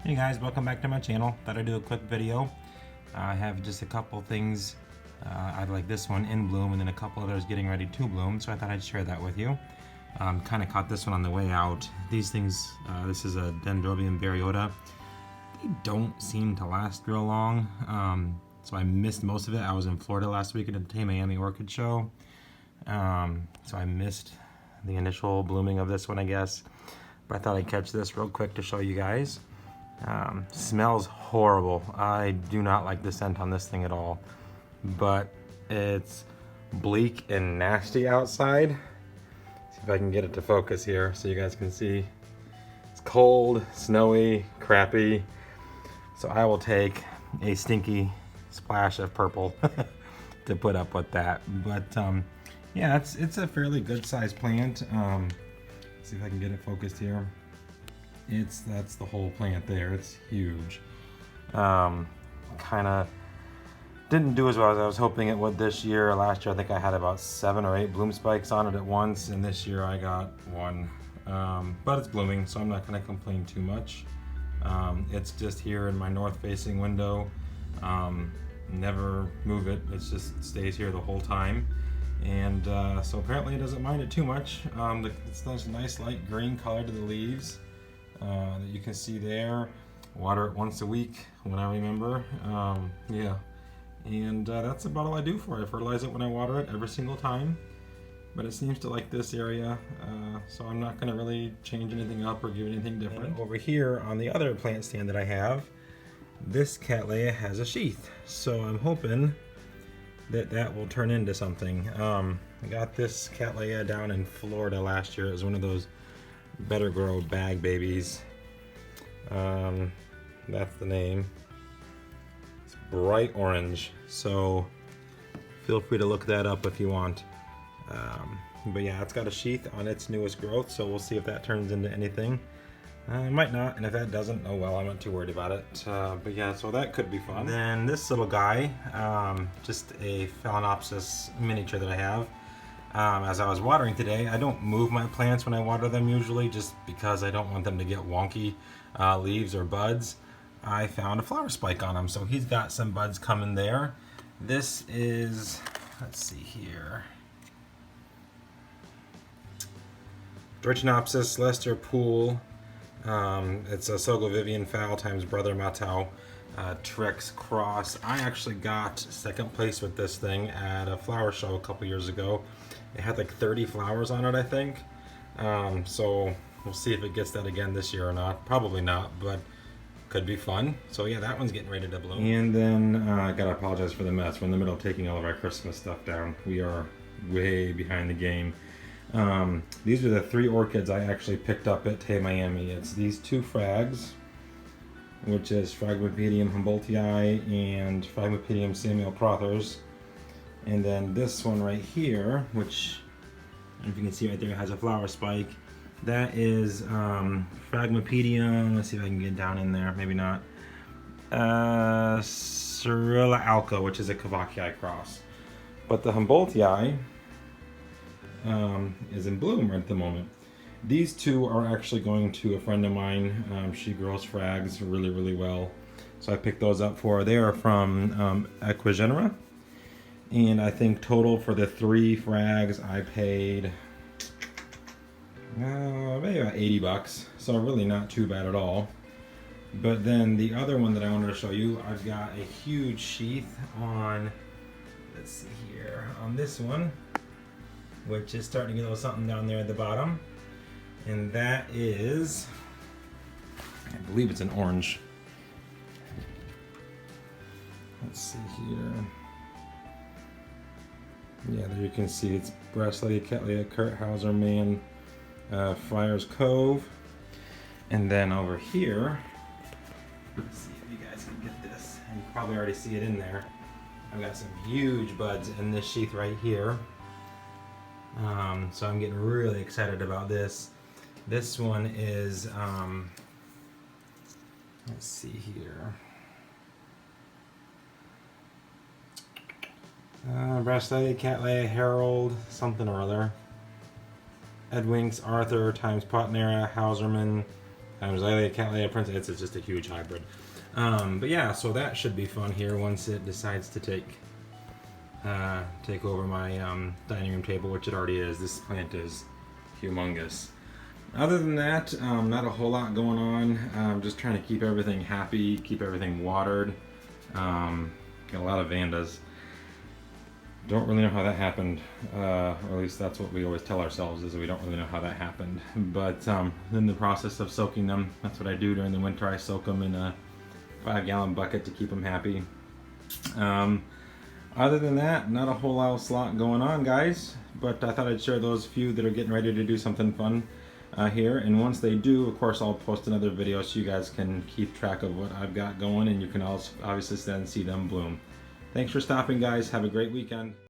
Hey guys, welcome back to my channel. Thought I'd do a quick video. I have just a couple things. I'd like this one in bloom and then a couple others getting ready to bloom, so I thought I'd share that with you. Kind of caught this one on the way out. These things, this is a Dendrobium variota. They don't seem to last real long, so I missed most of it. I was in Florida last week at the Miami Orchid Show, so I missed the initial blooming of this one, I guess. But I thought I'd catch this real quick to show you guys. Smells horrible. I do not like the scent on this thing at all, but it's bleak and nasty outside. See if I can get it to focus here so you guys can see. It's cold, snowy, crappy, so I will take a stinky splash of purple to put up with that. But yeah, it's a fairly good sized plant. See if I can get it focused here. That's the whole plant there. It's huge. Kind of didn't do as well as I was hoping it would this year. Last year I think I had about 7 or 8 bloom spikes on it at once, and this year I got 1. But it's blooming, so I'm not going to complain too much. It's just here in my north-facing window. Never move it. It just stays here the whole time. And so apparently it doesn't mind it too much. It's this nice light green color to the leaves. That you can see there. Water it once a week when I remember. Yeah, and that's about all I do for it. I fertilize it when I water it every single time, but it seems to like this area, so I'm not going to really change anything up or give anything different. And over here on the other plant stand that I have, this Cattleya has a sheath, so I'm hoping that will turn into something. I got this Cattleya down in Florida last year. It was one of those Better Grow bag babies. That's the name. It's bright orange, so feel free to look that up if you want. But yeah, it's got a sheath on its newest growth, so we'll see if that turns into anything. It might not, and if that doesn't, oh well, I'm not too worried about it. But yeah, so that could be fun. And then this little guy, just a Phalaenopsis miniature that I have. As I was watering today, I don't move my plants when I water them usually, just because I don't want them to get wonky leaves or buds. I found a flower spike on him, so he's got some buds coming there. This is, let's see here, Dorchinopsis Lester Poole. It's a Sogovivian fowl times Brother Matau Trix cross. I actually got second place with this thing at a flower show a couple years ago. It had like 30 flowers on it, I think. So we'll see if it gets that again this year or not. Probably not, but could be fun. So yeah, that one's getting ready to bloom. And then I gotta apologize for the mess. We're in the middle of taking all of our Christmas stuff down. We are way behind the game. These are the 3 orchids I actually picked up at Miami. It's these 2 frags, which is Phragmipedium Humboldtii and Phragmipedium Samuel Crothers. And then this one right here, which, I don't know if you can see right there, has a flower spike. That is Phragmipedium, let's see if I can get down in there, maybe not. Cerilla alca, which is a Kavakii cross. But the Humboldtii is in bloom right at the moment. These 2 are actually going to a friend of mine. She grows frags really, really well. So I picked those up for her. They are from Equigenera. And I think total for the 3 frags, I paid maybe about 80 bucks. So really not too bad at all. But then the other one that I wanted to show you, I've got a huge sheath on, let's see here, on this one, which is starting to get a little something down there at the bottom. And that is, I believe it's an orange. Let's see here. Yeah, there you can see it's Brass Lady, Cattleya, Kurthauser, Man, Friars Cove. And then over here, let's see if you guys can get this. You can probably already see it in there. I've got some huge buds in this sheath right here. So I'm getting really excited about this. This one is, let's see here. Brass Lady, Cattleya, Harold, something or other. Edwinks, Arthur times Potnera, Hauserman, Azalea, Cattleya, Princess. It's just a huge hybrid. But yeah, so that should be fun here once it decides to take over my dining room table, which it already is. This plant is humongous. Other than that, not a whole lot going on. Just trying to keep everything happy, keep everything watered. Got a lot of Vandas. Don't really know how that happened, or at least that's what we always tell ourselves, is we don't really know how that happened. But in the process of soaking them, that's what I do during the winter. I soak them in a 5-gallon bucket to keep them happy. Other than that, not a whole else lot going on, guys. But I thought I'd share those few that are getting ready to do something fun here. And once they do, of course, I'll post another video so you guys can keep track of what I've got going, and you can also obviously then see them bloom. Thanks for stopping, guys. Have a great weekend.